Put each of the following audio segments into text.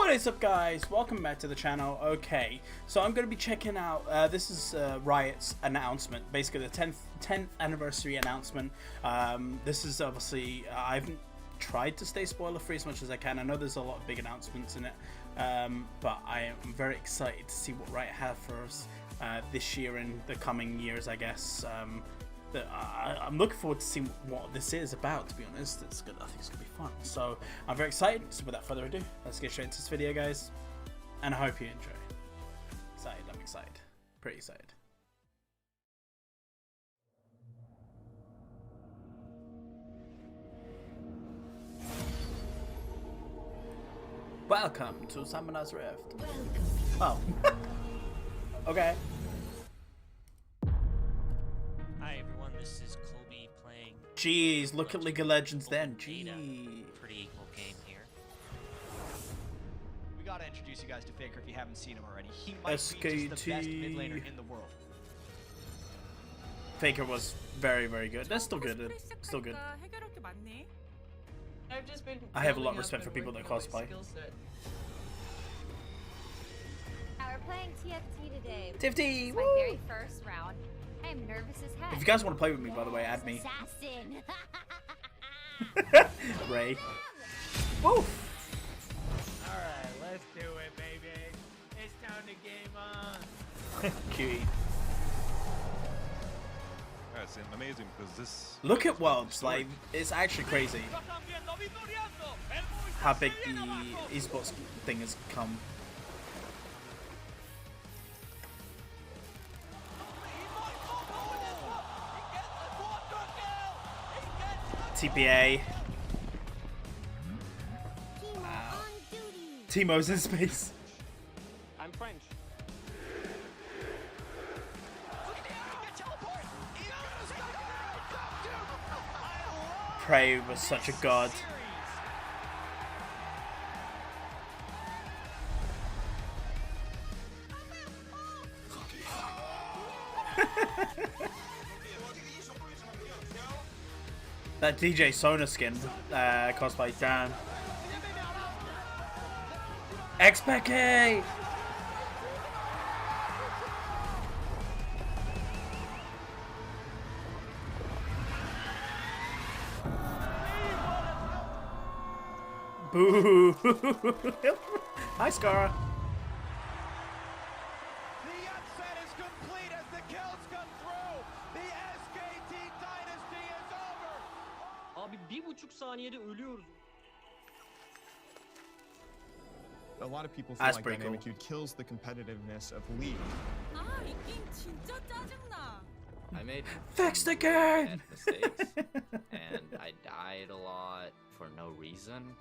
What is up, guys? Welcome back to the channel. Okay, so I'm going to be checking out, this is Riot's announcement, basically the 10th anniversary announcement. This is obviously, I've tried to stay spoiler free as much as I can. I know there's a lot of big announcements in it, but I am very excited to see what Riot have for us this year and the coming years, I guess. I'm looking forward to seeing what this is about, to be honest. It's good. I think it's going to be fun. So I'm very excited. So without further ado, let's get straight into this video, guys. And I hope you enjoy. Excited. I'm excited. Pretty excited. Welcome to Summoner's Rift. Oh. Okay. Hi everyone, this is Kubbi playing. Jeez, look at League of Legends then. Jeez. Pretty equal game here. We gotta introduce you guys to Faker if you haven't seen him already. He might be just the best mid laner in the world. Faker was very, very good. That's still good. Still good. I have a lot of respect for people that cosplay. We're playing TFT today. TFT! It's my very first round. I am nervous as heck. If you guys want to play with me, by the way, add me. Assassin. Ray. Woo! Alright, let's do it, baby. It's time to game on. Cutie. That's amazing because this. Look at Worlds, like, it's actually crazy how big the esports thing has come. TPA. Wow. Timo's in space. I'm French. Prey was such a god. That DJ Sona skin cosplay, damn. XPK! Boo! Hi, Scara. The upset is complete as the kills come through. The SKT dynasty is over. Abi 1,5 saniyede ölüyoruz. A lot of people feel That's like pretty Dynamic cool. Dude kills the competitiveness of League. I made Fixed again! mistakes and I died a lot for no reason.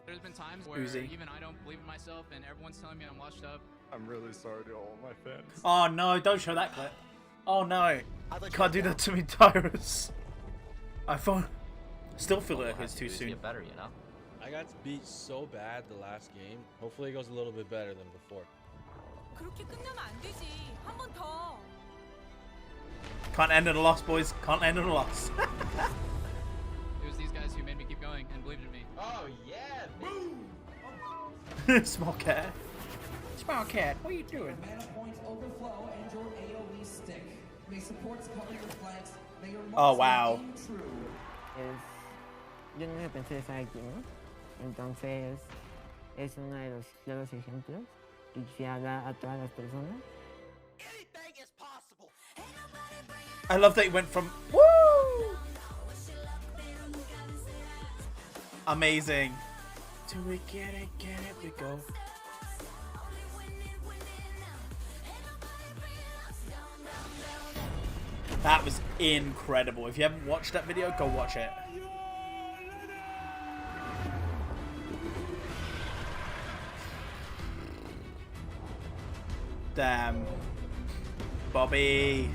There's been times where even I don't believe in myself and everyone's telling me I'm washed up. I'm really sorry to all my fans. Oh no, don't show that clip. Oh no. Can't do that to me, Tyrus. I thought. Still feel like it's too soon. Get better, you know? I got beat so bad the last game. Hopefully it goes a little bit better than before. Can't end in a loss, boys. Can't end in a loss. It was these guys who made me keep going and believed in me. Oh yeah, Small cat. Small cat, what are you doing? Oh wow. Yo nunca pensé estar aquí, ¿no? Entonces es uno de los claros ejemplos y quisiera a todas las personas. I love that he went from woo amazing to we get it, we go. That was incredible. If you haven't watched that video, go watch it. Damn. Bobby.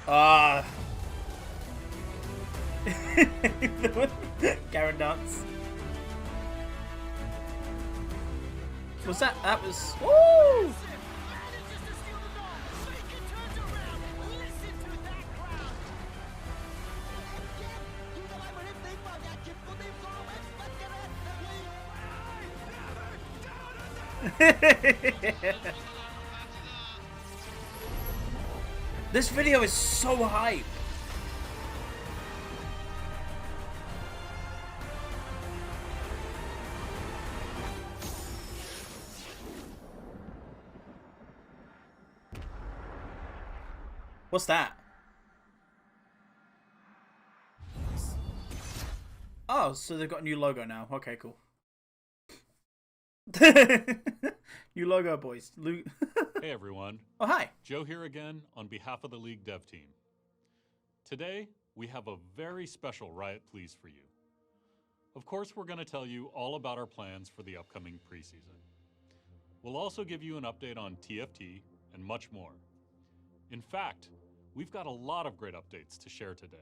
Ah. Garen dance. Was that? That was. Woo! This video is so hype. What's that? Oh, so they've got a new logo now. Okay, cool. New logo, boys. Hey everyone. Oh, hi. Joe here again on behalf of the League dev team. Today, we have a very special Riot Pls for you. Of course, we're going to tell you all about our plans for the upcoming preseason. We'll also give you an update on TFT and much more. In fact, we've got a lot of great updates to share today,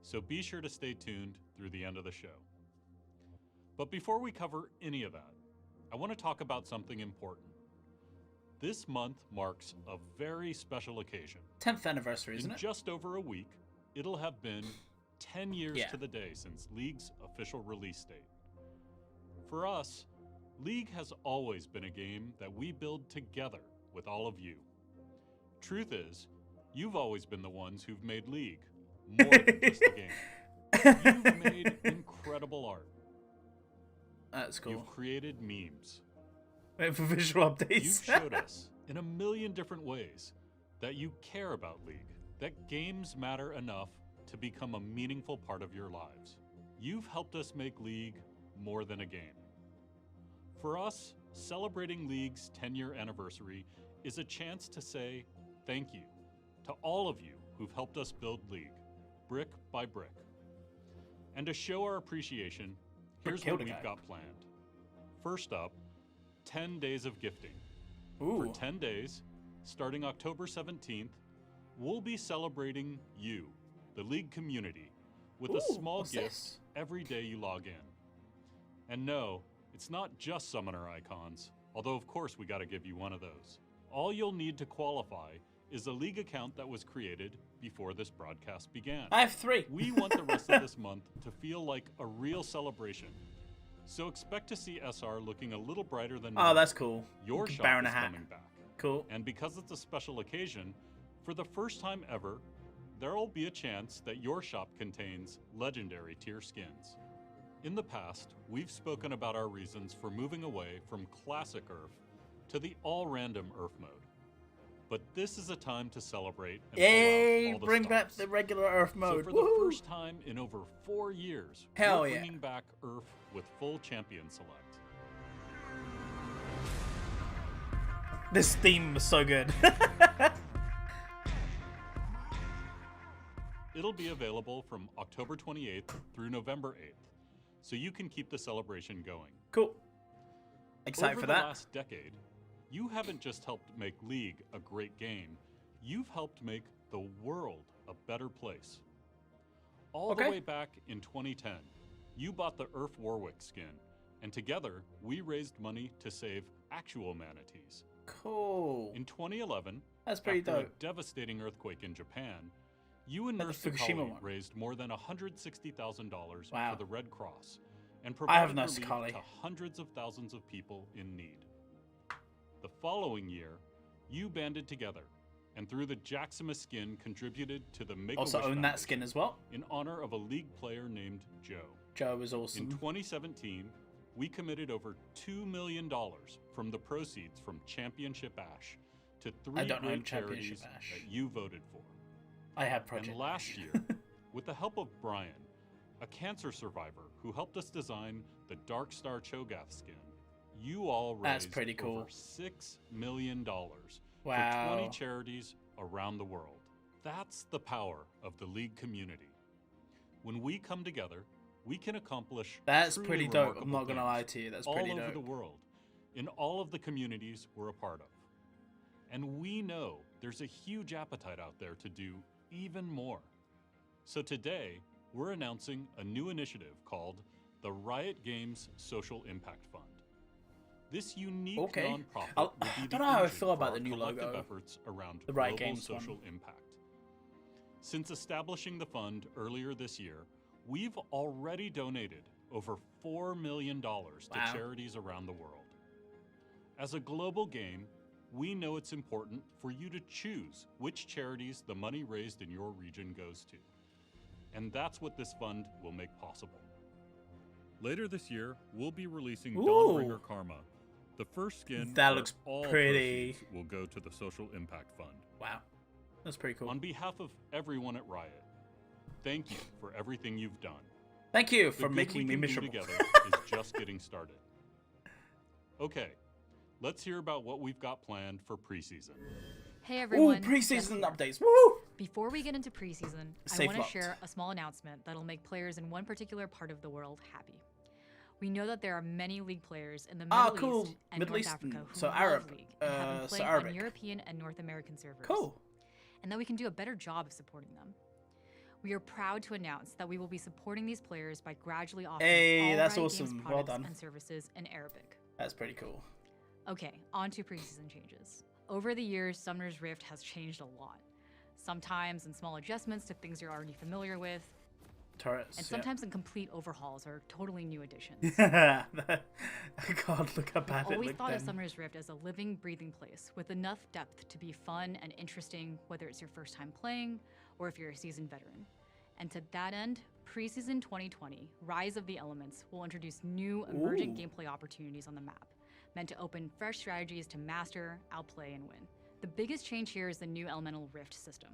so be sure to stay tuned through the end of the show. But before we cover any of that, I want to talk about something important. This month marks a very special occasion. 10th anniversary, isn't it? In just over a week, it'll have been 10 years to the day since League's official release date. For us, League has always been a game that we build together with all of you. Truth is, you've always been the ones who've made League more than just a game. You've made incredible art. That's cool. You've created memes. Wait for visual updates. You've showed us in a million different ways that you care about League, that games matter enough to become a meaningful part of your lives. You've helped us make League more than a game. For us, celebrating League's 10-year anniversary is a chance to say thank you to all of you who've helped us build League, brick by brick. And to show our appreciation, here's what we've got planned. First up, 10 days of gifting. Ooh. For 10 days, starting October 17th, we'll be celebrating you, the League community, with a small gift every day you log in. And no, it's not just summoner icons, although of course we gotta give you one of those. All you'll need to qualify is a League account that was created before this broadcast began. I have 3. We want the rest of this month to feel like a real celebration. So expect to see SR looking a little brighter than normal. Oh, that's cool. Your shop Baron is a hat. coming back. Cool. And because it's a special occasion, for the first time ever, there'll be a chance that your shop contains legendary tier skins. In the past, we've spoken about our reasons for moving away from classic URF to the all-random URF mode. But this is a time to celebrate and Yay! pull out all the Bring stops. back the regular URF mode. So for the first time in over 4 years, Hell we're yeah. bringing back URF with full champion select. This theme was so good. It'll be available from October 28th through November 8th, so you can keep the celebration going. Cool. Excited Over for the that. last decade, you haven't just helped make League a great game, you've helped make the world a better place. All the way back in 2010, you bought the URF Warwick skin, and together we raised money to save actual manatees. Cool. In 2011, That's pretty after dope. a devastating earthquake in Japan, you and Like Nurse the Fukushima Sakali one. raised more than $160,000 Wow. for the Red Cross and I have provided Nurse relief Sakali. to hundreds of thousands of people in need. The following year, you banded together and through the Jacksima skin contributed to the Make-A-Wish Also own that Foundation skin as well. in honor of a League player named Joe. Joe was In awesome. 2017, we committed over $2 million from the proceeds from Championship Ash to 3 don't own great Championship charities Ash. that you voted for. I had Project And last Ash. year, with the help of Brian, a cancer survivor who helped us design the Dark Star Cho'Gath skin, you all raised That's pretty cool. over $6 million Wow. for 20 charities around the world. That's the power of the League community. When we come together, we can accomplish That's truly pretty dope. remarkable I'm not gonna things lie to you. That's pretty all over dope. the world, in all of the communities we're a part of. And we know there's a huge appetite out there to do even more. So today, we're announcing a new initiative called the Riot Games Social Impact Fund. This unique Okay. nonprofit I will be the don't know how I engine feel about for the our new collective logo. efforts around The Riot global Games social one. impact. Since establishing the fund earlier this year, we've already donated over $4 million to Wow. charities around the world. As a global game, we know it's important for you to choose which charities the money raised in your region goes to. And that's what this fund will make possible. Later this year, we'll be releasing Ooh. Dawnbringer Karma, the first skin That where looks all pretty. proceeds will go to the Social Impact Fund. Wow. That's pretty cool. On behalf of everyone at Riot, thank you for everything you've done. Thank you The for good making me we can do miserable. together is just getting started. Okay, let's hear about what we've got planned for preseason. Hey Ooh, everyone. preseason Jess here. updates. Woo! Before we get into preseason, I Safe want to locked. share a small announcement that'll make players in one particular part of the world happy. We know that there are many League players in the Middle Cool. East and Middle North Eastern. Africa who So love Arab. League and have been So playing Arabic. on European and North American servers. Cool. And that we can do a better job of supporting them. We are proud to announce that we will be supporting these players by gradually offering Hey, all that's Riot Games awesome. Well products done. and services in Arabic. That's pretty cool. Okay, on to preseason changes. Over the years, Summoner's Rift has changed a lot. Sometimes in small adjustments to things you're already familiar with, Turrets. and sometimes in complete overhauls or totally new additions. Yeah. God, look how bad I've it always looked thought of then. Summoner's Rift as a living, breathing place with enough depth to be fun and interesting, whether it's your first time playing or if you're a seasoned veteran. And to that end, Preseason 2020, Rise of the Elements, will introduce new emergent Ooh. gameplay opportunities on the map, meant to open fresh strategies to master, outplay, and win. The biggest change here is the new Elemental Rift system.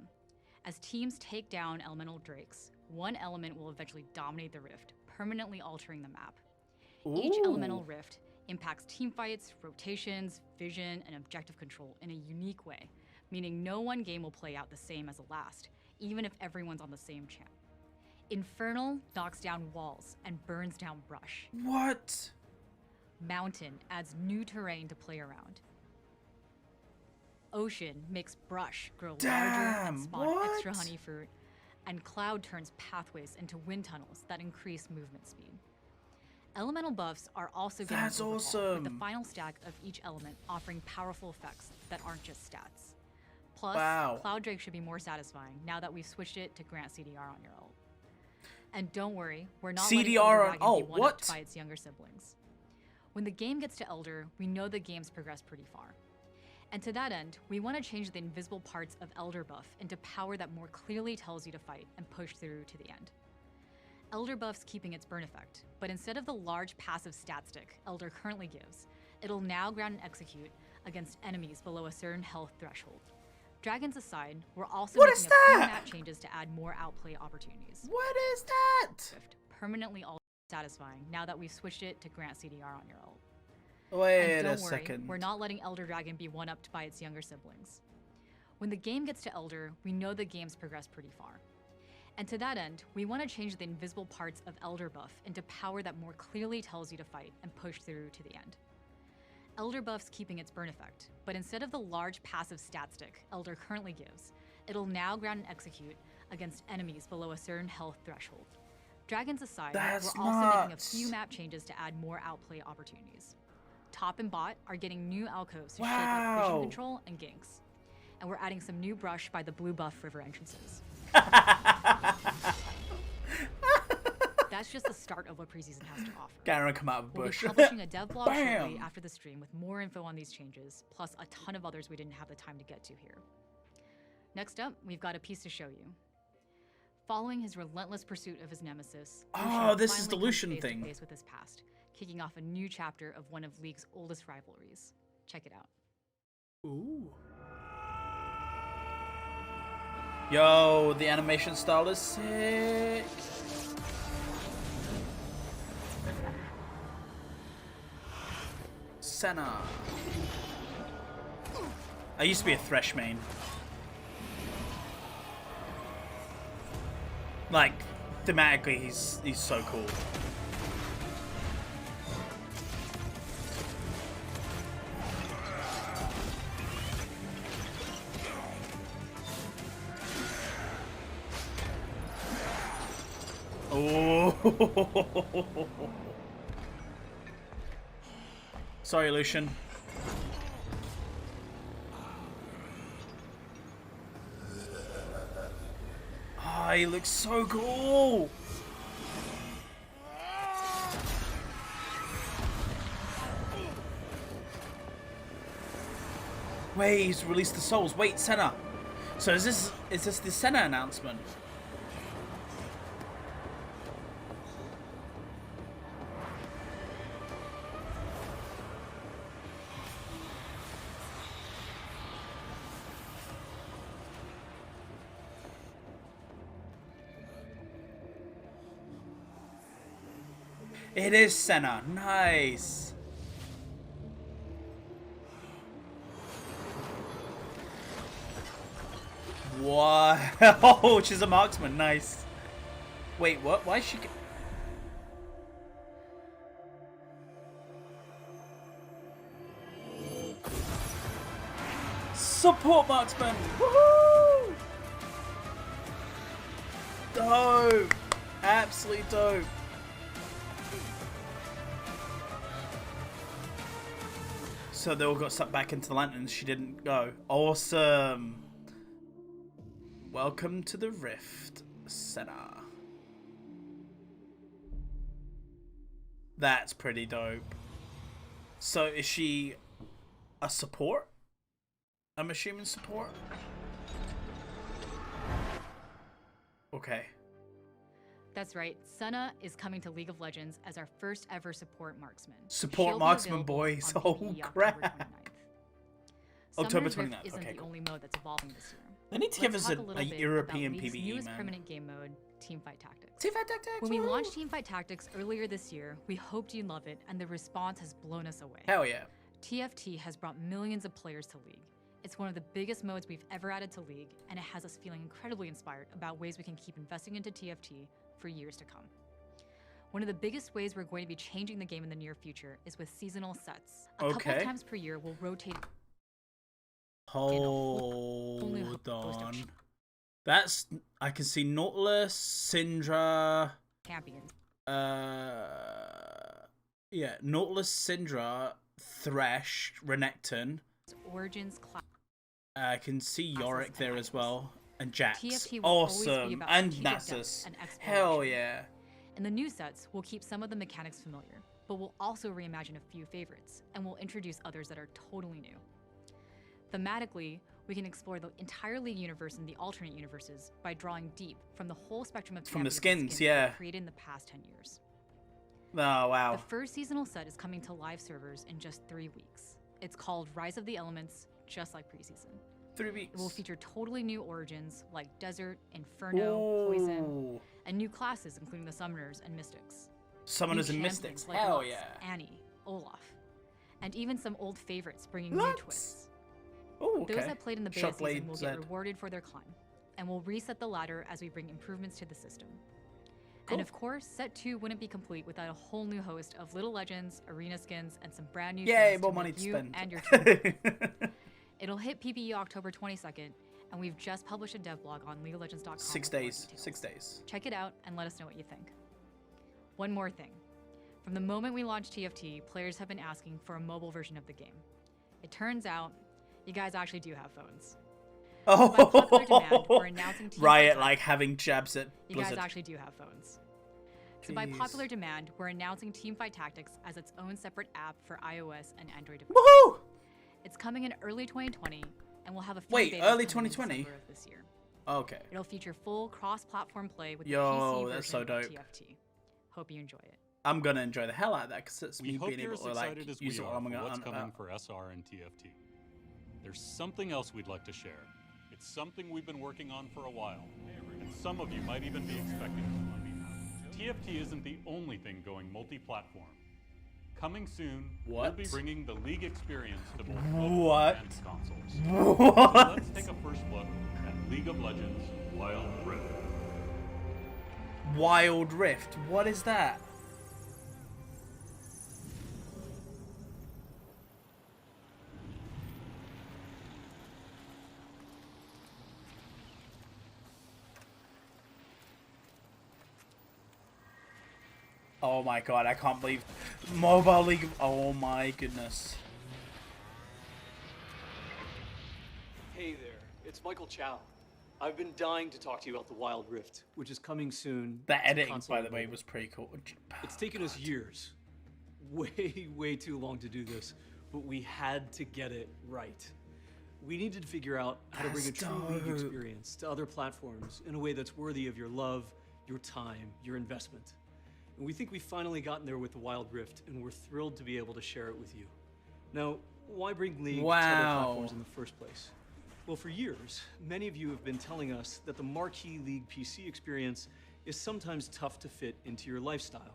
As teams take down Elemental Drakes, one element will eventually dominate the Rift, permanently altering the map. Each Ooh. Elemental Rift impacts teamfights, rotations, vision, and objective control in a unique way, meaning no one game will play out the same as the last, even if everyone's on the same champ. Infernal knocks down walls and burns down brush. What? Mountain adds new terrain to play around. Ocean makes brush grow larger and Damn, spawn extra what? honey fruit, and Cloud turns pathways into wind tunnels that increase movement speed. Elemental buffs are also getting That's overhauled, with the awesome. final stack of each element offering powerful effects that aren't just stats. Plus, Wow. Cloud Drake should be more satisfying now that we've switched it to grant CDR on your ult. And don't worry, we're not letting CDR Elder on Dragon ult, be one-upped what? by its younger siblings. When the game gets to Elder, we know the game's progressed pretty far. And to that end, we want to change the invisible parts of Elder buff into power that more clearly tells you to fight and push through to the end. Elder buff's keeping its burn effect, but instead of the large passive stat stick Elder currently gives, it'll now ground and execute against enemies below a certain health threshold. Dragons aside, we're also What making is a few that? map changes to add more outplay opportunities. What is that? Permanently all satisfying now that we've switched it to grant CDR on your ult. Wait And a don't worry, second. we're not letting Elder Dragon be one-upped by its younger siblings. When the game gets to Elder, we know the game's progressed pretty far. And to that end, we want to change the invisible parts of Elder buff into power that more clearly tells you to fight and push through to the end. Elder buff's keeping its burn effect, but instead of the large passive stat stick Elder currently gives, it'll now ground and execute against enemies below a certain health threshold. Dragons aside, That's we're also making a nuts. few map changes to add more outplay opportunities. Top and bot are getting new alcoves to shake up Wow. vision control and ganks. And we're adding some new brush by the blue buff river entrances. That's just the start of what Preseason has to offer. Garen come out of a We'll bush. be publishing a dev blog Bam. shortly after the stream with more info on these changes, plus a ton of others we didn't have the time to get to here. Next up, we've got a piece to show you. Following his relentless pursuit of his nemesis, Oh, Lucian this is finally the comes Lucian face to thing. face with his past, kicking off a new chapter of one of League's oldest rivalries. Check it out. Ooh. Yo, the animation style is sick. Senna. I used to be a Thresh main. Like, thematically, he's so cool. Oh. Sorry, Lucian. Ah, he looks so cool. Wait, he's released the souls. Wait, Senna. So is this the Senna announcement? It is Senna. Nice. Wow. Oh, she's a marksman. Nice. Wait, what? Why is she... Support marksman. Woohoo! Dope. Absolutely dope. So they all got sucked back into the lanterns. She didn't go. Awesome. Welcome to the Rift, Senna. That's pretty dope. So is she a support? I'm assuming support? Okay. That's right. Senna is coming to League of Legends as our first ever support marksman. Support She'll marksman, be boys. available Oh, on PvE crap. October 29th. Rift isn't Okay, the cool. only mode that's evolving this year. They need to give us Let's a talk little bit European about League's PvE, newest man. permanent game mode, Teamfight Tactics. Teamfight Tactics! When we woo! launched Teamfight Tactics earlier this year, we hoped you'd love it, and the response has blown us away. Hell yeah. TFT has brought millions of players to League. It's one of the biggest modes we've ever added to League, and it has us feeling incredibly inspired about ways we can keep investing into TFT for years to come. One of the biggest ways we're going to be changing the game in the near future is with seasonal sets. A couple of times per year, we'll rotate. Hold on. That's... I can see Nautilus, Syndra... Champions. Yeah, Nautilus, Syndra, Thresh, Renekton. Origins class. I can see Yorick there as well. And Jax. TFT will always be Awesome. about And strategic depth Nasus. and Hell exploration. yeah. In the new sets, we'll keep some of the mechanics familiar, but we'll also reimagine a few favorites, and we'll introduce others that are totally new. Thematically, we can explore the entire League universe and the alternate universes by drawing deep from the whole spectrum of From the champions skins, we've yeah. created in the past 10 years. Oh, wow. The first seasonal set is coming to live servers in just 3 weeks. It's called Rise of the Elements, just like Preseason. 3 weeks. It will feature totally new origins like Desert, Inferno, Poison, Ooh. and new classes including the Summoners and Mystics. Summoners New and champions Mystics. like Hell Lux, yeah. Annie, Olaf, and even some old favorites bringing new Lux. twists. Oh, okay. Those that played in the beta Shockblade season will Z. get rewarded for their climb, and we'll reset the ladder as we bring improvements to the system. Cool. And of course, Set 2 wouldn't be complete without a whole new host of Little Legends, arena skins, and some brand new Yay, things more to money make to you spend. and your team. It'll hit PBE October 22nd, and we've just published a dev blog on LeagueOfLegends.com. 6 with more days. details. 6 days. Check it out and let us know what you think. One more thing. From the moment we launched TFT, players have been asking for a mobile version of the game. It turns out, you guys actually do have phones. Oh, By popular demand, we're announcing Teamfight Riot Tactics. like having jabs at You guys Blizzard. actually do have phones. So by Jeez. popular demand, we're announcing Teamfight Tactics as its own separate app for iOS and Android devices. Woohoo! It's coming in early 2020, and we'll have a few Wait, betas early coming in 2020? December of this year. Okay. It'll feature full cross-platform play with Yo, the PC that's version so of dope. TFT. Hope you enjoy it. I'm gonna enjoy the hell out of that because it's We me hope being you're able as to like excited as use we it are while I'm for what's on coming for SR and TFT. There's something else we'd like to share. It's something we've been working on for a while, and some of you might even be expecting it. TFT isn't the only thing going multi-platform. Coming soon, we'll be What? bringing the League experience to both mobile What? and consoles. What? So let's take a first look at League of Legends Wild Rift. Wild Rift. What is that? Oh my god, I can't believe Mobile League. Oh my goodness. Hey there, it's Michael Chow. I've been dying to talk to you about the Wild Rift, which is coming soon. The to editing, console by the and way, mobile. was pretty cool. It's taken us years, way too long to do this, but we had to get it right. We needed to figure out how to bring a true League experience to other platforms in a way that's worthy of your love, your time, your investment. And we think we've finally gotten there with the Wild Rift, and we're thrilled to be able to share it with you. Now, why bring League to other platforms in the first place? Well, for years, many of you have been telling us that the marquee League PC experience is sometimes tough to fit into your lifestyle,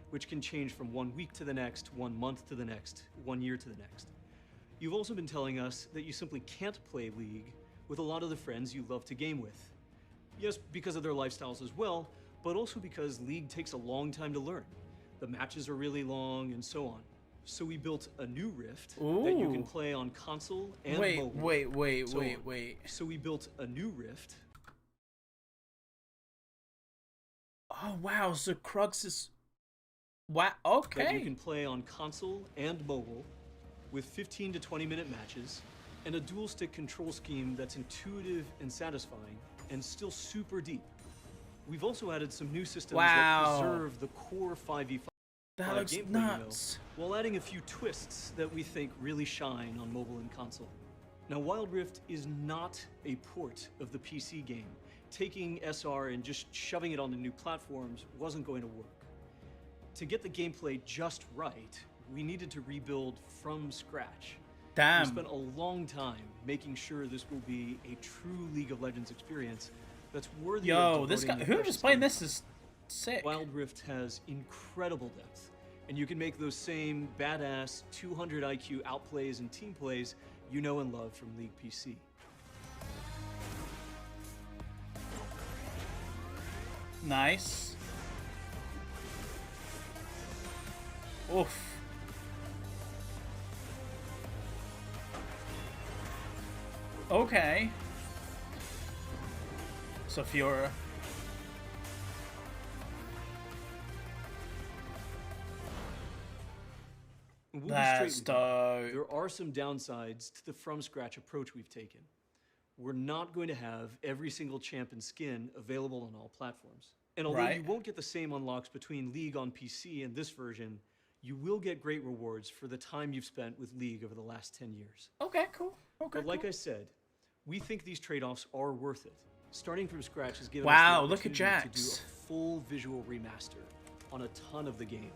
which can change from 1 week to the next, 1 month to the next, 1 year to the next. You've also been telling us that you simply can't play League with a lot of the friends you love to game with. Yes, because of their lifestyles as well, but also because League takes a long time to learn. The matches are really long and so on. So we built a new Rift that you can play on console and mobile. Wait. So we built a new Rift. Oh wow, so Crux is... Wow, okay. That you can play on console and mobile with 15 to 20 minute matches and a dual stick control scheme that's intuitive and satisfying and still super deep. We've also added some new systems that preserve the core 5v5 that looks gameplay, nuts. while adding a few twists that we think really shine on mobile and console. Now, Wild Rift is not a port of the PC game. Taking SR and just shoving it onto new platforms wasn't going to work. To get the gameplay just right, we needed to rebuild from scratch. Damn. We spent a long time making sure this will be a true League of Legends experience that's worthy of Yo, this guy, devoting whoever's precious playing time. this is sick. Wild Rift has incredible depth, and you can make those same badass 200 IQ outplays and team plays you know and love from League PC. Nice. Oof. Okay. So Fiora. And we'll be That's straight with dope. you. There are some downsides to the from-scratch approach we've taken. We're not going to have every single champ and skin available on all platforms. And although you won't get the same unlocks between League on PC and this version, you will get great rewards for the time you've spent with League over the last 10 years. Okay, cool. Okay, But like cool. I said, we think these trade-offs are worth it. Starting from scratch has given Wow, us the look at opportunity to do Jax. a full visual remaster on a ton of the game.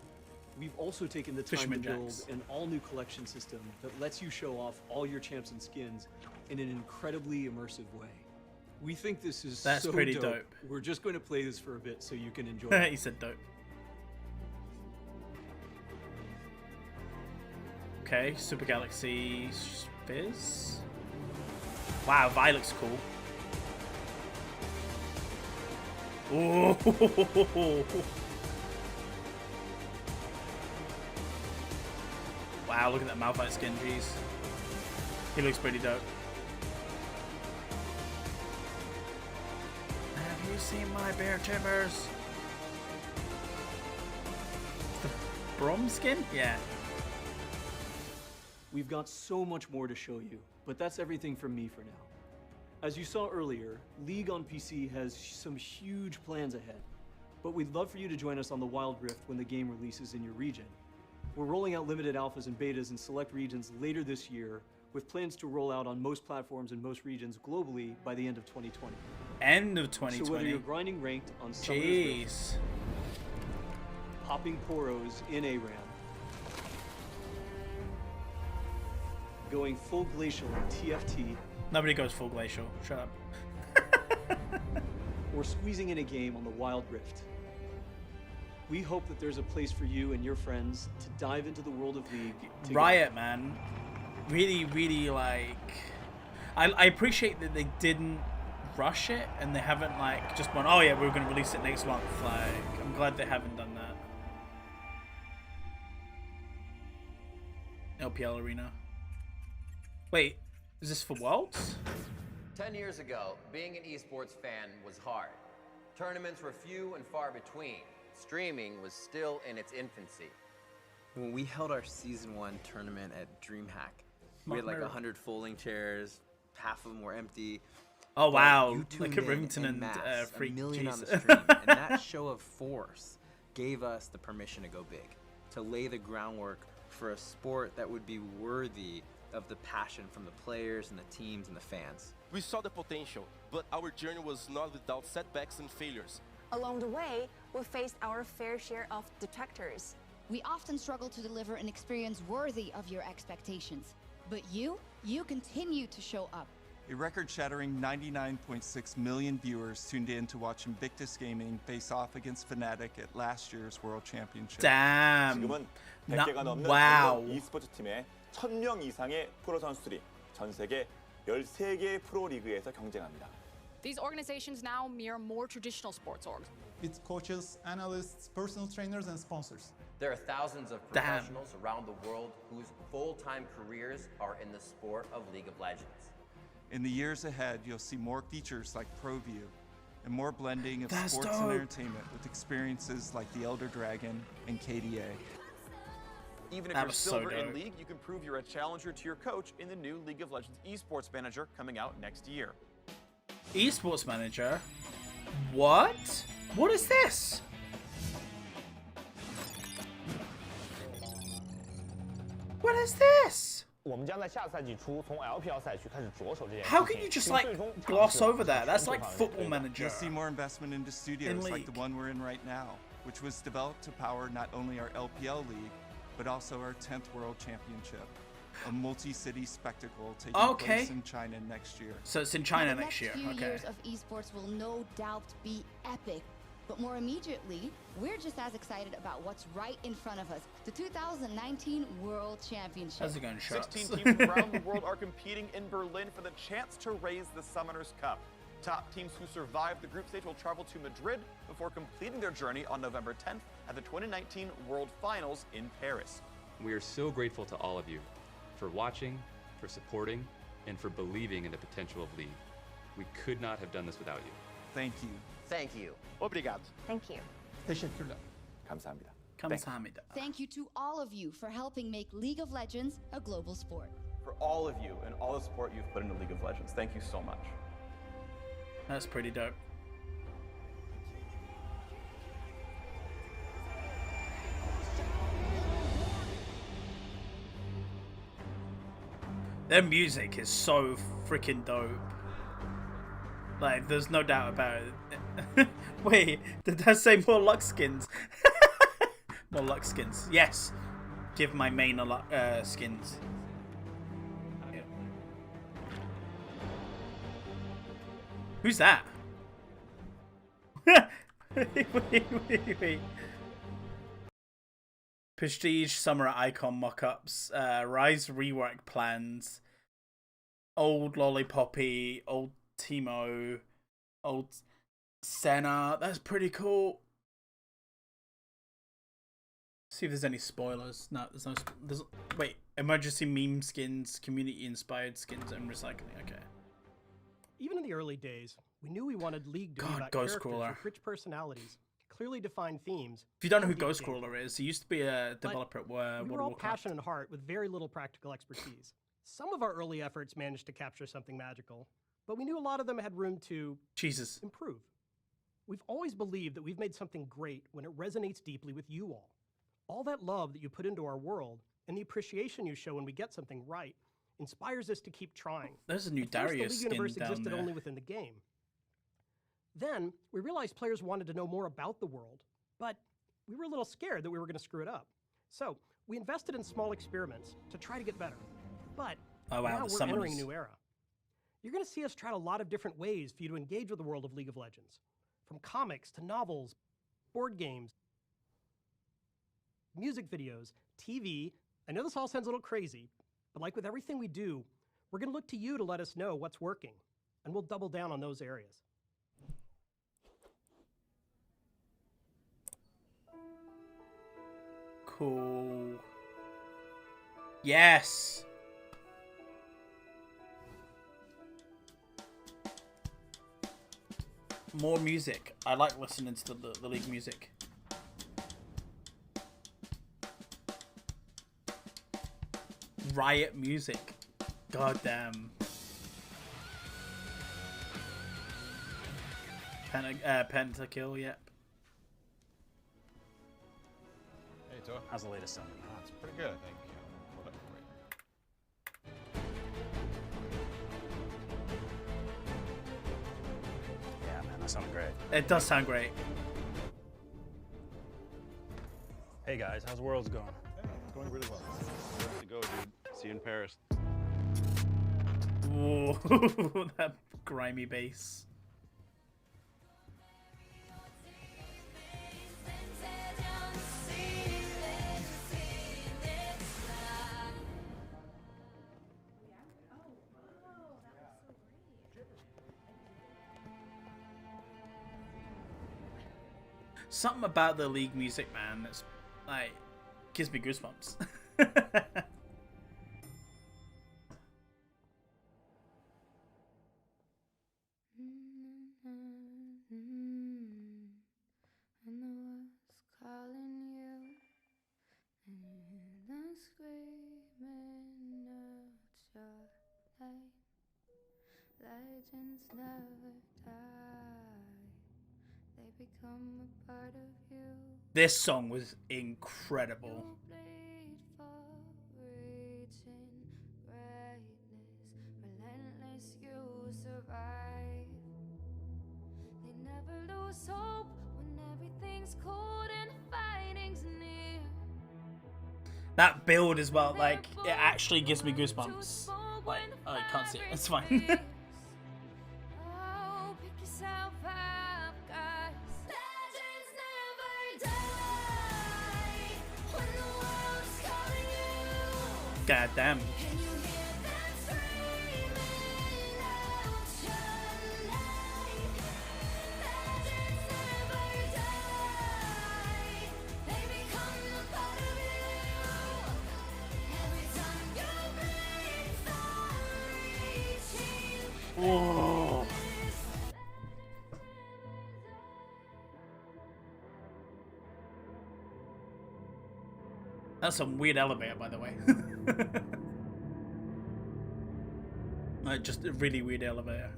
We've also taken the time Fisherman to build Jax. an all-new collection system that lets you show off all your champs and skins in an incredibly immersive way. We think this is That's so pretty dope. dope. We're just going to play this for a bit so you can enjoy it. He said dope. Okay, Super Galaxy Fizz. Wow, Violet's cool. Ooh. Wow, look at that Malphite skin, jeez. He looks pretty dope. Have you seen my bear timbers? The Brom skin? Yeah. We've got so much more to show you, but that's everything from me for now. As you saw earlier, League on PC has some huge plans ahead, but we'd love for you to join us on the Wild Rift when the game releases in your region. We're rolling out limited alphas and betas in select regions later this year, with plans to roll out on most platforms in most regions globally by the end of 2020. End of 2020. So whether you're grinding ranked on Summoner's Rift, Jeez. popping poros in ARAM, going full glacial in TFT, Nobody goes full glacial. Shut up. or squeezing in a game on the Wild Rift, we hope that there's a place for you and your friends to dive into the world of League together. Riot, man. Really, like... I appreciate that they didn't rush it and they haven't, like, just gone, oh yeah, we're going to release it next month. Like, I'm glad they haven't done that. LPL Arena. Wait, is this for Worlds? 10 years ago, being an esports fan was hard. Tournaments were few and far between. streaming was still in its infancy. When we held our Season 1 tournament at DreamHack, we had like 100 folding chairs, half of them were empty. Oh wow, You like tuned a in Remington en and masse, Freak. a million on the Jeez. stream, and that show of force gave us the permission to go big, to lay the groundwork for a sport that would be worthy of the passion from the players and the teams and the fans. We saw the potential, but our journey was not without setbacks and failures. Along the way, we faced our fair share of detractors. We often struggle to deliver an experience worthy of your expectations. But you continue to show up. A record-shattering 99.6 million viewers tuned in to watch Invictus Gaming face off against Fnatic at last year's World Championship. Damn. 지금은 100개가 넘는 wow. 전국 e스포츠 팀에 1000명 이상의 프로 선수들이 전 세계 13개의 프로 리그에서 경쟁합니다. These organizations now mirror more traditional sports orgs. It's coaches, analysts, personal trainers, and sponsors. There are thousands of professionals around the world whose full-time careers are in the sport of League of Legends. In the years ahead, you'll see more features like ProView and more blending of That's sports dope. and entertainment with experiences like the Elder Dragon and KDA. Even if That you're was so silver in dope. League, you can prove you're a challenger to your coach in the new League of Legends Esports Manager coming out next year. Esports Manager? What? What is this? What is this? 我们将在下赛季初从 LPL 赛区开始着手这件事情。 How can you just like gloss over that? That's like Football Manager. You'll see more investment into studios like League. the one we're in right now, which was developed to power not only our LPL league, but also our 10th World Championship, a multi-city spectacle taking place in China next year. So it's in China next year. The next few Okay. years of esports will no doubt be epic. But more immediately, we're just as excited about what's right in front of us, the 2019 World Championship. How's it going, Sharks? 16 teams from around the world are competing in Berlin for the chance to raise the Summoners Cup. Top teams who survive the group stage will travel to Madrid before completing their journey on November 10th at the 2019 World Finals in Paris. We are so grateful to all of you for watching, for supporting, and for believing in the potential of League. We could not have done this without you. Thank you. Thank you. Obrigado. Thank you. teşekkürler. 감사합니다. 감사합니다. Thank you to all of you for helping make League of Legends a global sport. For all of you and all the support you've put into League of Legends, thank you so much. That's pretty dope. Their music is so freaking dope. Like, there's no doubt about it. Wait, did that say more luck skins? More luck skins. Yes. Give my main a luck skins. Yeah. Who's that? wait. Prestige Summer Icon mockups, Rise rework plans, old Lollipoppy, old Timo, old Senna. That's pretty cool. See if there's any spoilers. No, there's no. Wait, emergency meme skins, community inspired skins, and recycling. Okay. Even in the early days, we knew we wanted League to be about Ghost characters Crawler. with rich personalities, clearly defined themes. If you don't know who and deep Ghost gameplay. Crawler is, he used to be a developer at World We of were all Warcraft. passion and heart with very little practical expertise. Some of our early efforts managed to capture something magical, but we knew a lot of them had room to Jesus. improve. We've always believed that we've made something great when it resonates deeply with you all. All that love that you put into our world and the appreciation you show when we get something right inspires us to keep trying. There's a new Of course, Darius the skin League universe down existed there. only within the game. Then we realized players wanted to know more about the world, but we were a little scared that we were going to screw it up. So we invested in small experiments to try to get better. But Oh, wow, now the we're entering a summoners. new era. You're going to see us try a lot of different ways for you to engage with the world of League of Legends, from comics to novels, board games, music videos, TV. I know this all sounds a little crazy, but like with everything we do, we're going to look to you to let us know what's working, and we'll double down on those areas. Cool. Yes. More music. I like listening to the League music. Riot music. God damn. Pentakill, yep. Hey, Tor. How's the latest sounding? It's pretty good, I think. Whatever, Yeah, man, that sounded great. It does sound great. Hey guys, how's Worlds going? Hey, it's going really well. Have to go, dude. See you in Paris. Whoa, that grimy bass. Something about the League music, man, that's like gives me goosebumps. Legends never die. They become a part of you. This song was incredible. Bleed for reaching greatness. Relentless, you survive. They never lose hope when everything's cold and fighting's near. That build as well, like, it actually gives me goosebumps. Like, oh, I can't see it, it's fine. Oh, pick yourself up, guys. Legends never die when the world's calling you. God damn. Can you hear them screaming out your name? Legends never die. They become a part of you. Every time you bleed for reaching. Whoa. That's some weird elevator, by the way. Like, just a really weird elevator.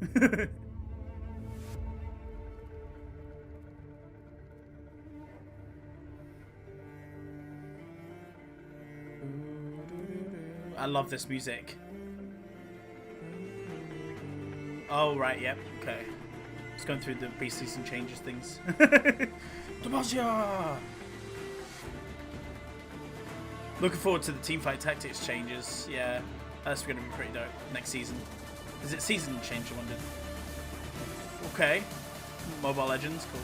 I love this music. Oh, right, yep, okay. Just going through the preseason changes things. Demacia! Looking forward to the teamfight tactics changes. Yeah, that's going to be pretty dope next season. Is it season change, I wondered? Okay. Mobile Legends, cool.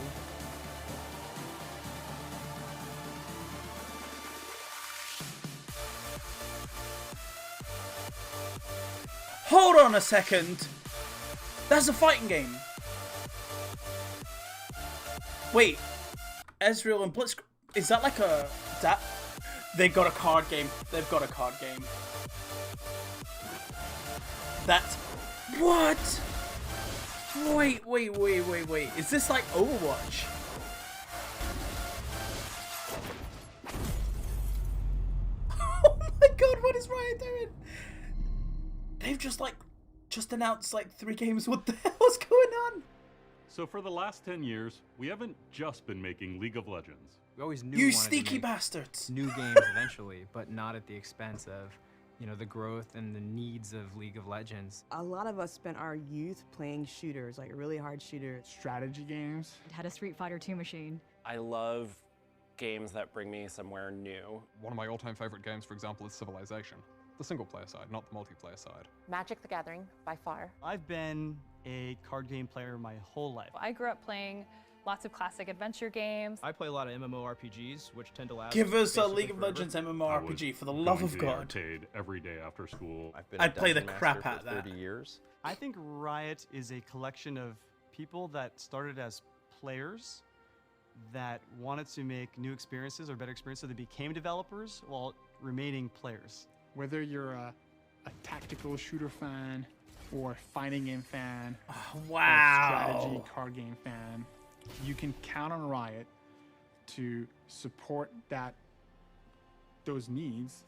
Hold on a second! That's a fighting game! Wait, Ezreal and Blitz... Is that like a... That... They've got a card game. They've got a card game. That's... What? Wait. Is this like Overwatch? Oh my god, what is Riot doing? They've just announced like 3 games. What the hell's going on? So for the last 10 years, we haven't just been making League of Legends. We always knew You we wanted to sneaky make bastards. new games eventually, but not at the expense of, you know, the growth and the needs of League of Legends. A lot of us spent our youth playing shooters, like really hard shooters. Strategy games. Had a Street Fighter 2 machine. I love games that bring me somewhere new. One of my all-time favorite games, for example, is Civilization. The single-player side, not the multiplayer side. Magic the Gathering, by far. I've been a card game player my whole life. I grew up playing lots of classic adventure games. I play a lot of MMORPGs, which tend to last. Give us a basically League of forever. Legends MMORPG for the love of God. Arcade every day after school. I'd play the crap out of that. 30 years. I think Riot is a collection of people that started as players that wanted to make new experiences or better experiences, so they became developers while remaining players. Whether you're a tactical shooter fan or a fighting game fan, wow, or a strategy card game fan, you can count on Riot to support those needs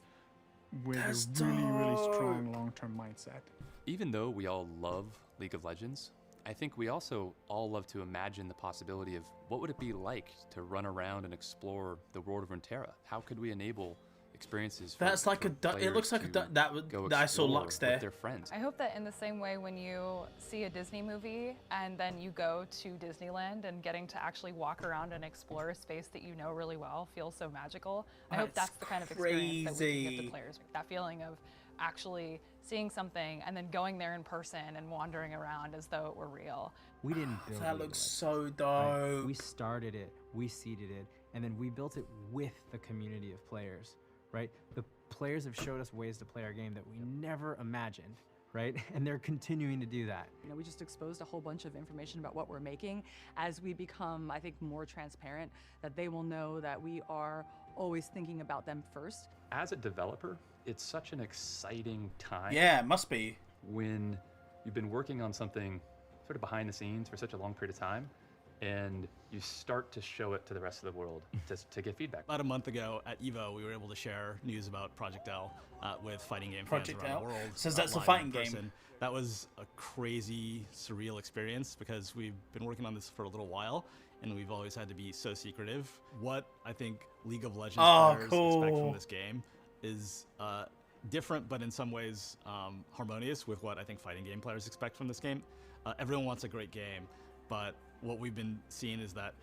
with That's a really dope. strong long-term mindset. Even though we all love League of Legends, I think we also all love to imagine the possibility of what would it be like to run around and explore the world of Runeterra? How could we enable experiences for, That's like for it looks like players that go I saw explore Lux there. with their friends? I hope that in the same way when you see a Disney movie and then you go to Disneyland and getting to actually walk around and explore a space that you know really well feels so magical. I hope that's the kind of experience that we can give to players. That feeling of actually seeing something and then going there in person and wandering around as though it were real. We didn't build That League of looks Legends, so dope. right? We started it, we seeded it, and then we built it with the community of players, right? The players have showed us ways to play our game that we never imagined, right? And they're continuing to do that. You know, we just exposed a whole bunch of information about what we're making. As we become, I think, more transparent, that they will know that we are always thinking about them first. As a developer, it's such an exciting time. Yeah, it must be. When you've been working on something sort of behind the scenes for such a long period of time, and you start to show it to the rest of the world to get feedback. About a month ago at EVO, we were able to share news about Project L with fighting game Project fans around L? the world. Says that's a live fighting in game. person. That was a crazy, surreal experience because we've been working on this for a little while, and we've always had to be so secretive. What I think League of Legends players expect from this game is different, but in some ways harmonious with what I think fighting game players expect from this game. Everyone wants a great game, but what we've been seeing is that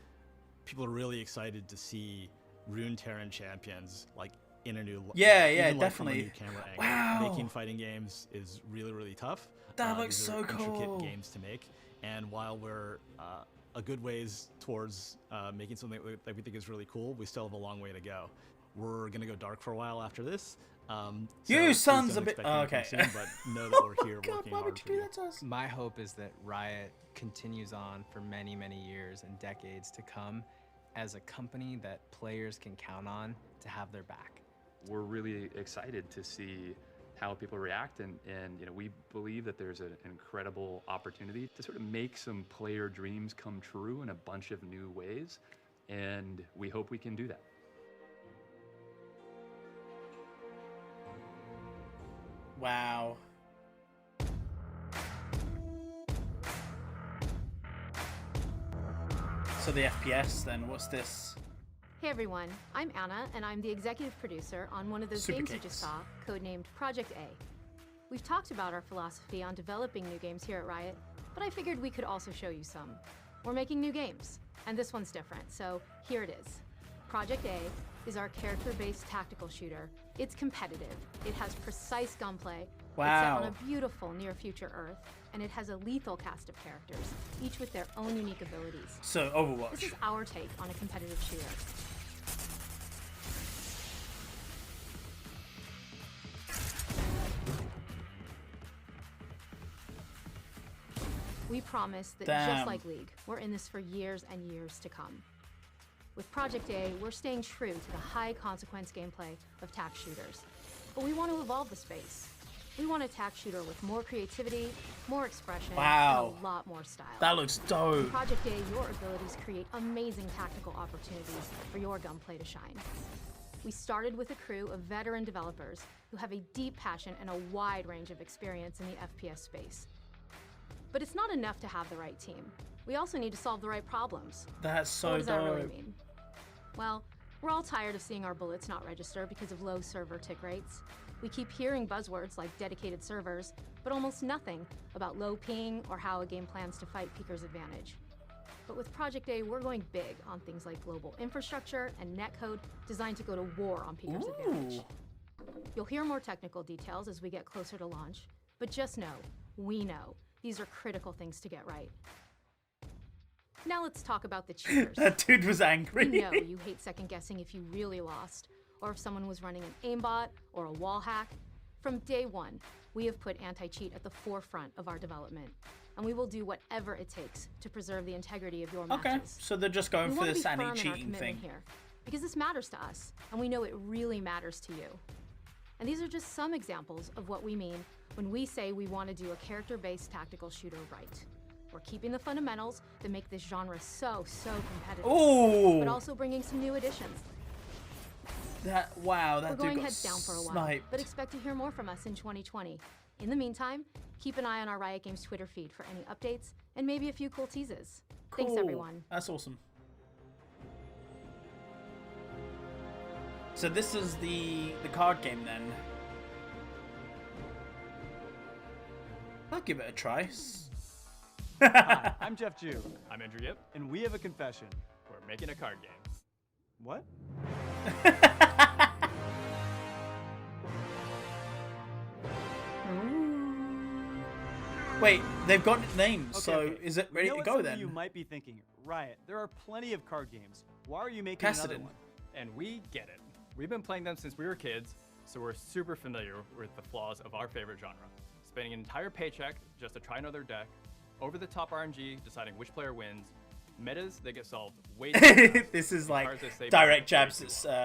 people are really excited to see Runeterran champions like in a new Yeah, even, like, from a definitely. new camera angle. Wow. Making fighting games is really, really tough. That looks these so are intricate cool. games to make, and while we're a good ways towards making something that we think is really cool, we still have a long way to go. We're gonna go dark for a while after this. You please sons don't a bit. expect anything Okay. soon, but know that we're here God, working why hard would you for do you. that to us? My hope is that Riot continues on for many, many years and decades to come as a company that players can count on to have their back. We're really excited to see how people react, and you know, we believe that there's an incredible opportunity to sort of make some player dreams come true in a bunch of new ways, and we hope we can do that. Wow. So the FPS then, what's this? Hey everyone, I'm Anna, and I'm the executive producer on one of those Super games you cakes. just saw, codenamed Project A. We've talked about our philosophy on developing new games here at Riot, but I figured we could also show you some. We're making new games, and this one's different, so here it is. Project A is our character-based tactical shooter. It's competitive, it has precise gunplay, it's set Wow. on a beautiful near-future Earth, and it has a lethal cast of characters, each with their own unique abilities. So, Overwatch. This is our take on a competitive shooter. We promise that Damn. just like League, we're in this for years and years to come. With Project A, we're staying true to the high consequence gameplay of tac shooters. But we want to evolve the space. We want a tac shooter with more creativity, more expression, Wow. and a lot more style. That looks dope. In Project A, your abilities create amazing tactical opportunities for your gunplay to shine. We started with a crew of veteran developers who have a deep passion and a wide range of experience in the FPS space. But it's not enough to have the right team. We also need to solve the right problems. That's so What does that really dope. mean? Well, we're all tired of seeing our bullets not register because of low server tick rates. We keep hearing buzzwords like dedicated servers, but almost nothing about low ping or how a game plans to fight Peeker's advantage. But with Project A, we're going big on things like global infrastructure and netcode designed to go to war on Peeker's advantage. You'll hear more technical details as we get closer to launch, but just know, we know, these are critical things to get right. Now let's talk about the cheaters. That dude was angry. We know you hate second guessing if you really lost, or if someone was running an aimbot or a wall hack. From day one, we have put anti-cheat at the forefront of our development, and we will do whatever it takes to preserve the integrity of your matches. Okay, so they're just going We for wanna this be firm in our anti-cheating commitment thing. here, because this matters to us, and we know it really matters to you. And these are just some examples of what we mean when we say we want to do a character-based tactical shooter right. We're keeping the fundamentals that make this genre so competitive, Ooh. but also bringing some new additions. Wow, that We're dude going got heads down for a while, sniped. but expect to hear more from us in 2020. In the meantime, keep an eye on our Riot Games Twitter feed for any updates and maybe a few cool teases. Thanks, Cool. everyone. That's awesome. So this is the card game then. I'll give it a try. Hi, I'm Jeff Jew. I'm Andrew Yip. And we have a confession. We're making a card game. What? Wait, they've got names, Okay, so okay. is it We ready know to what go some of then? You might be thinking, Riot, there are plenty of card games. Why are you making Cassidy. another one? And we get it. We've been playing them since we were kids, so we're super familiar with the flaws of our favorite genre. Spending an entire paycheck just to try another deck, over-the-top RNG deciding which player wins, metas that get solved way too fast, This is and like cards that stay direct back way jabs too at long. So we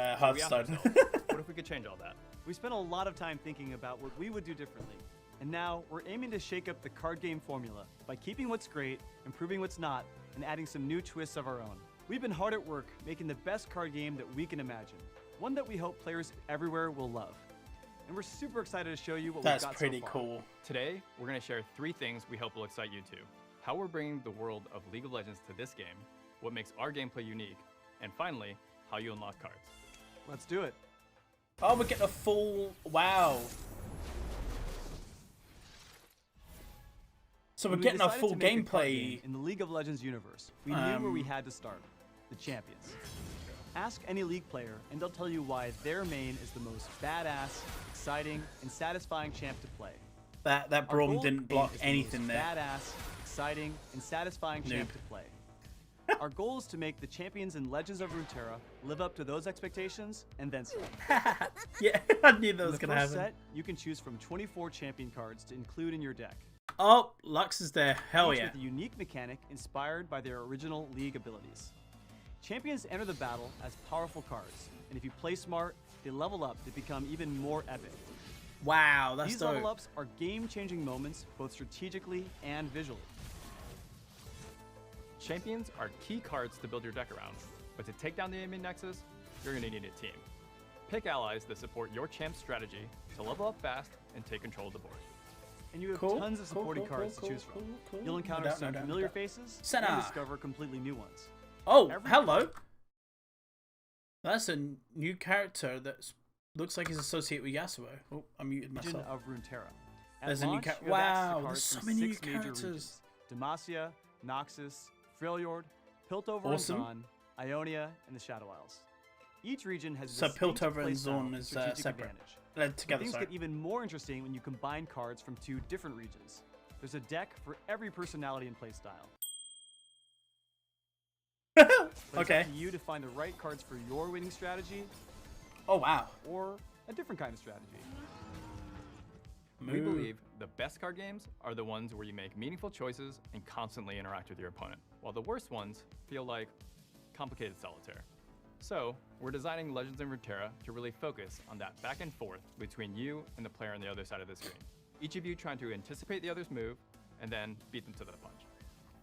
asked Hearthstone. ourselves, what if we could change all that? We spent a lot of time thinking about what we would do differently. And now we're aiming to shake up the card game formula by keeping what's great, improving what's not, and adding some new twists of our own. We've been hard at work making the best card game that we can imagine. One that we hope players everywhere will love. And we're super excited to show you what That's we've got pretty so far. cool. Today, we're going to share 3 things we hope will excite you too. How we're bringing the world of League of Legends to this game, what makes our gameplay unique, and finally, how you unlock cards. Let's do it. Oh, we're getting a full... Wow. So we're When we getting a decided full to make a card gameplay. game in the League of Legends universe, we knew where we had to start. The champions. Ask any League player, and they'll tell you why their main is the most badass, exciting, and satisfying champ to play. That Our Braum goal didn't block is the anything most there. Badass, exciting, and satisfying champ Noob. to play. Our goal is to make the champions in Legends of Runeterra live up to those expectations and then some. Yeah, I knew that In was the gonna first happen. set, you can choose from 24 champion cards to include in your deck. Oh, Lux is there. Hell Each yeah. with a unique mechanic inspired by their original League abilities. Champions enter the battle as powerful cards, and if you play smart, they level up to become even more epic. Wow, that's These dope. level ups are game-changing moments, both strategically and visually. Champions are key cards to build your deck around, but to take down the enemy nexus, you're going to need a team. Pick allies that support your champ's strategy to level up fast and take control of the board. And you have Cool, tons of cool, supporting cool, cards cool, to choose cool, from. cool. You'll No encounter doubt, some no doubt, familiar no doubt. faces Senna. and discover completely new ones. Oh, Every hello. That's a new character that looks like he's associated with Yasuo. Oh, I muted Region myself. of Runeterra. At There's a new launch, character. you have access to Wow, cards there's so from many new 6 major characters. regions. Demacia, Noxus, Freljord, Piltover Awesome. and Dawn, Ionia, and the Shadow Isles. Each region has a So distinct Piltover and playstyle Zorn is strategic separate. advantage. Together, Things sorry. get even more interesting when you combine cards from 2 different regions. There's a deck for every personality and playstyle. But Okay. It's up to you to find the right cards for your winning strategy. Oh, wow. Or a different kind of strategy. We believe the best card games are the ones where you make meaningful choices and constantly interact with your opponent, while the worst ones feel like complicated solitaire. So, we're designing Legends in Runeterra to really focus on that back and forth between you and the player on the other side of the screen. Each of you trying to anticipate the other's move and then beat them to the punch.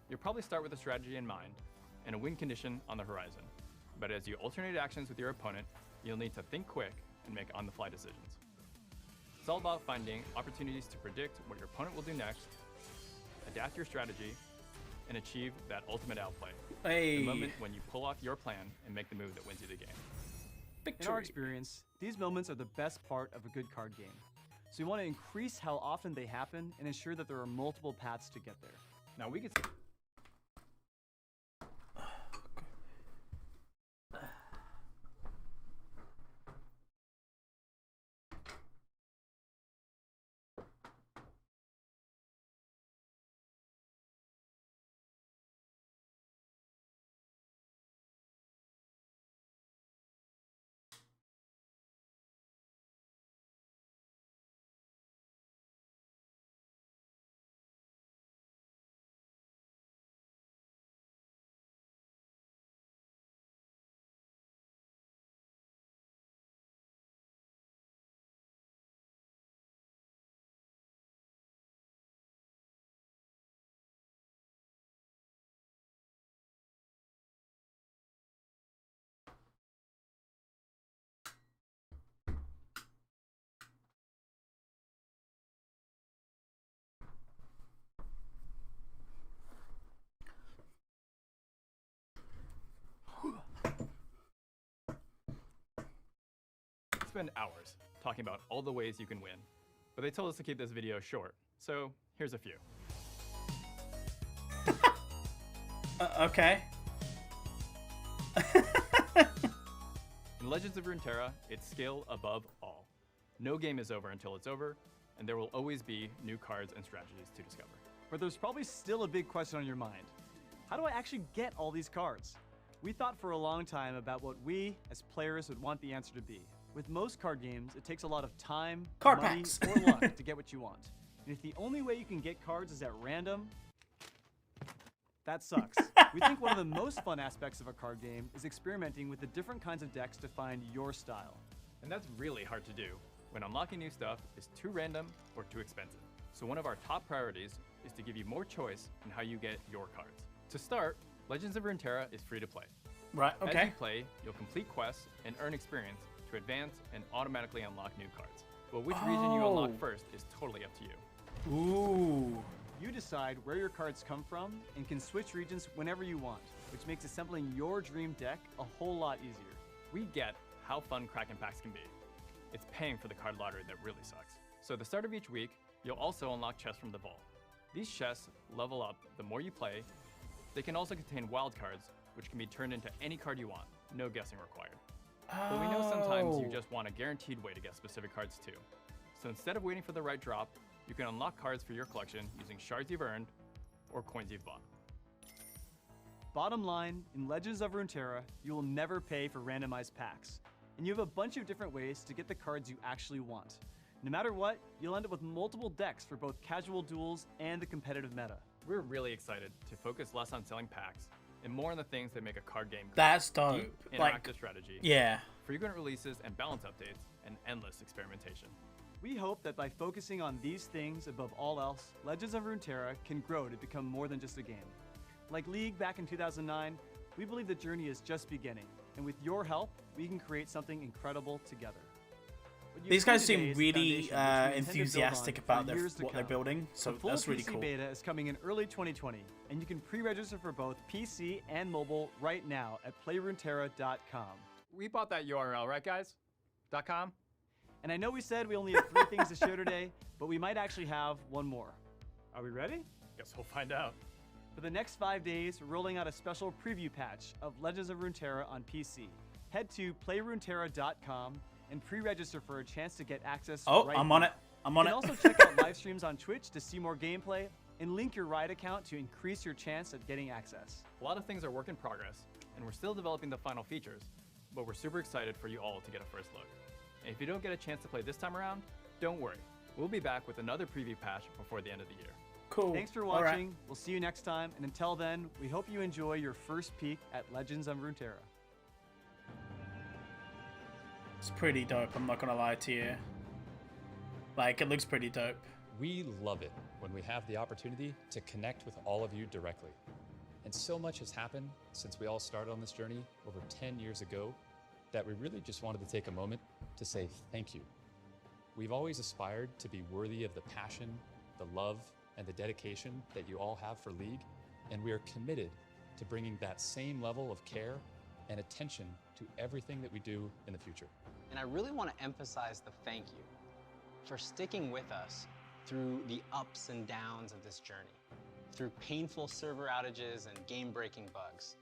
You'll probably start with a strategy in mind and a win condition on the horizon. But as you alternate actions with your opponent, you'll need to think quick and make on-the-fly decisions. It's all about finding opportunities to predict what your opponent will do next, adapt your strategy, and achieve that ultimate outplay. Hey. The moment when you pull off your plan and make the move that wins you the game. In our experience, these moments are the best part of a good card game. So we want to increase how often they happen and ensure that there are multiple paths to get there. Now we could spend hours talking about all the ways you can win, but they told us to keep this video short, so here's a few. Okay. In Legends of Runeterra, it's skill above all. No game is over until it's over, and there will always be new cards and strategies to discover. But there's probably still a big question on your mind. How do I actually get all these cards? We thought for a long time about what we, as players, would want the answer to be. With most card games, it takes a lot of time, Card money, packs. or luck to get what you want. And if the only way you can get cards is at random, that sucks. We think one of the most fun aspects of a card game is experimenting with the different kinds of decks to find your style. And that's really hard to do when unlocking new stuff is too random or too expensive. So one of our top priorities is to give you more choice in how you get your cards. To start, Legends of Runeterra is free to play. Right, okay. As you play, you'll complete quests and earn experience to advance and automatically unlock new cards. But which region you unlock first is totally up to you. Ooh. You decide where your cards come from and can switch regions whenever you want, which makes assembling your dream deck a whole lot easier. We get how fun Kraken packs can be. It's paying for the card lottery that really sucks. So at the start of each week, you'll also unlock chests from the vault. These chests level up the more you play. They can also contain wild cards, which can be turned into any card you want, no guessing required. But we know sometimes you just want a guaranteed way to get specific cards too. So instead of waiting for the right drop, you can unlock cards for your collection using shards you've earned or coins you've bought. Bottom line, in Legends of Runeterra, you will never pay for randomized packs. And you have a bunch of different ways to get the cards you actually want. No matter what, you'll end up with multiple decks for both casual duels and the competitive meta. We're really excited to focus less on selling packs and more on the things that make a card game great. That's dope. Deep, interactive Like, strategy, yeah. frequent releases and balance updates, and endless experimentation. We hope that by focusing on these things above all else, Legends of Runeterra can grow to become more than just a game. Like League back in 2009, we believe the journey is just beginning, and with your help, we can create something incredible together. These guys seem really enthusiastic about what they're building, so the full that's really PC cool. beta is coming in early 2020, and you can pre-register for both PC and mobile right now at playruneterra.com. We bought that URL, right guys? .com? And I know we said we only have 3 things to share today, but we might actually have one more. Are we ready? Guess we'll find out. For the next 5 days, we're rolling out a special preview patch of Legends of Runeterra on PC. Head to playruneterra.com and pre-register for a chance to get access right I'm now. on it. I'm on You it. can also check out live streams on Twitch to see more gameplay and link your Riot account to increase your chance at getting access. A lot of things are work in progress, and we're still developing the final features, but we're super excited for you all to get a first look. And if you don't get a chance to play this time around, don't worry. We'll be back with another preview patch before the end of the year. Cool. Thanks for All right. watching. We'll see you next time, and until then, we hope you enjoy your first peek at Legends of Runeterra. It's pretty dope, I'm not gonna lie to you. Like, it looks pretty dope. We love it when we have the opportunity to connect with all of you directly. And so much has happened since we all started on this journey over 10 years ago that we really just wanted to take a moment to say thank you. We've always aspired to be worthy of the passion, the love, and the dedication that you all have for League, and we are committed to bringing that same level of care and attention to everything that we do in the future. And I really want to emphasize the thank you for sticking with us through the ups and downs of this journey, through painful server outages and game-breaking bugs,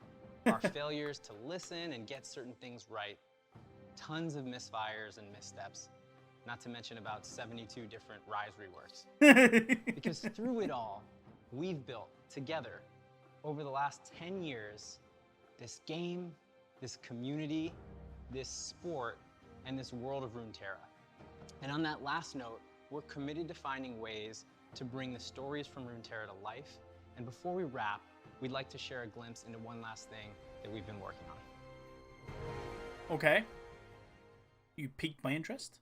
our failures to listen and get certain things right, tons of misfires and missteps, not to mention about 72 different Rise reworks. Because through it all, we've built together over the last 10 years this game, this community, this sport, and this world of Runeterra. And on that last note, we're committed to finding ways to bring the stories from Runeterra to life. And before we wrap, we'd like to share a glimpse into one last thing that we've been working on. Okay. You piqued my interest.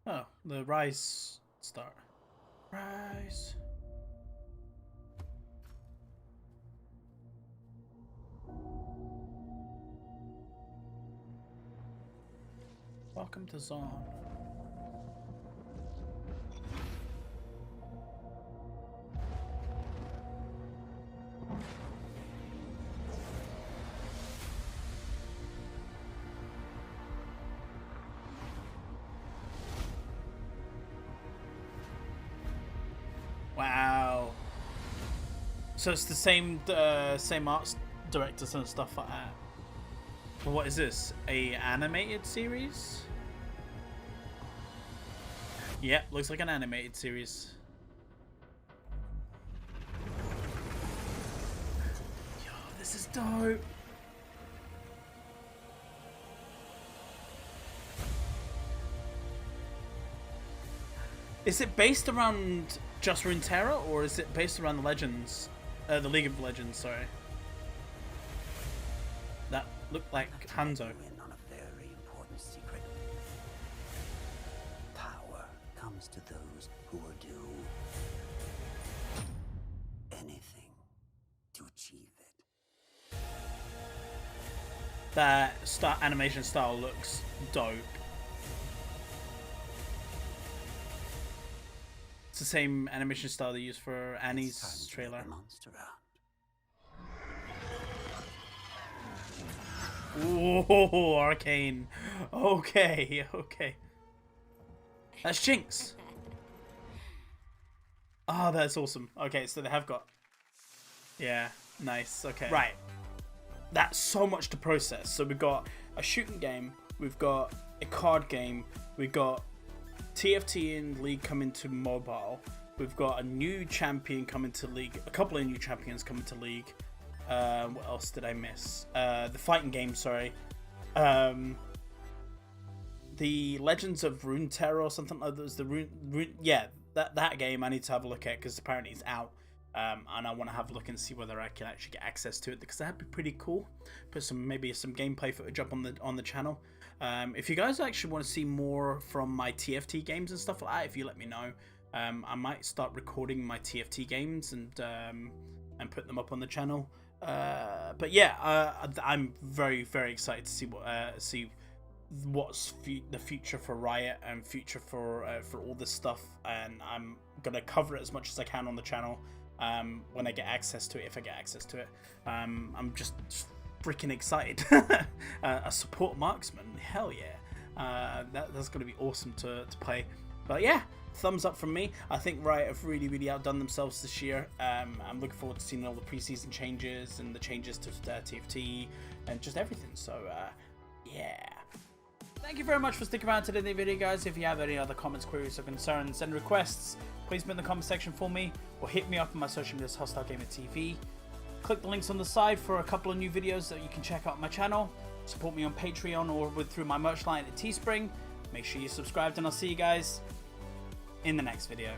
Oh, the Rise star. Rise. Welcome to Zone. Wow. So it's the same same arts directors and stuff like that. Well, what is this? A animated series? Yeah, looks like an animated series. Yo, this is dope. Is it based around just Runeterra, or is it based around the Legends? The League of Legends, sorry. That looked like Hanzo. On a very important secret. Power comes to those who will do anything to achieve it. That animation style looks dope. It's the same animation style they used for Annie's trailer. Ooh, arcane. Okay, okay. That's Jinx. Oh, that's awesome. Okay, so they have got... Yeah, nice. Okay. Right. That's so much to process. So we've got a shooting game. We've got a card game. We've got TFT and League coming to mobile. We've got a new champion coming to League. A couple of new champions coming to League. What else did I miss? The fighting game, sorry. The Legends of Runeterra or something like that. The yeah, that game I need to have a look at because apparently it's out. And I want to have a look and see whether I can actually get access to it because that'd be pretty cool. Put maybe some gameplay footage up on the channel. If you guys actually want to see more from my TFT games and stuff like that, if you let me know, I might start recording my TFT games and put them up on the channel. But yeah, I'm very excited to see what's the future for Riot and future for all this stuff, and I'm gonna cover it as much as I can on the channel when I get access to it, if I get access to it. I'm just freaking excited. A support marksman, hell yeah. That's gonna be awesome to play. But yeah, thumbs up from me. I think Riot have really outdone themselves this year. I'm looking forward to seeing all the preseason changes and the changes to TFT and just everything. So yeah. Thank you very much for sticking around to the end of the video, guys. If you have any other comments, queries, or concerns and requests, please put in the comment section for me or hit me up on my social media, HostileGamerYT. Click the links on the side for a couple of new videos that you can check out on my channel. Support me on Patreon or through my merch line at Teespring. Make sure you're subscribed, and I'll see you guys in the next video.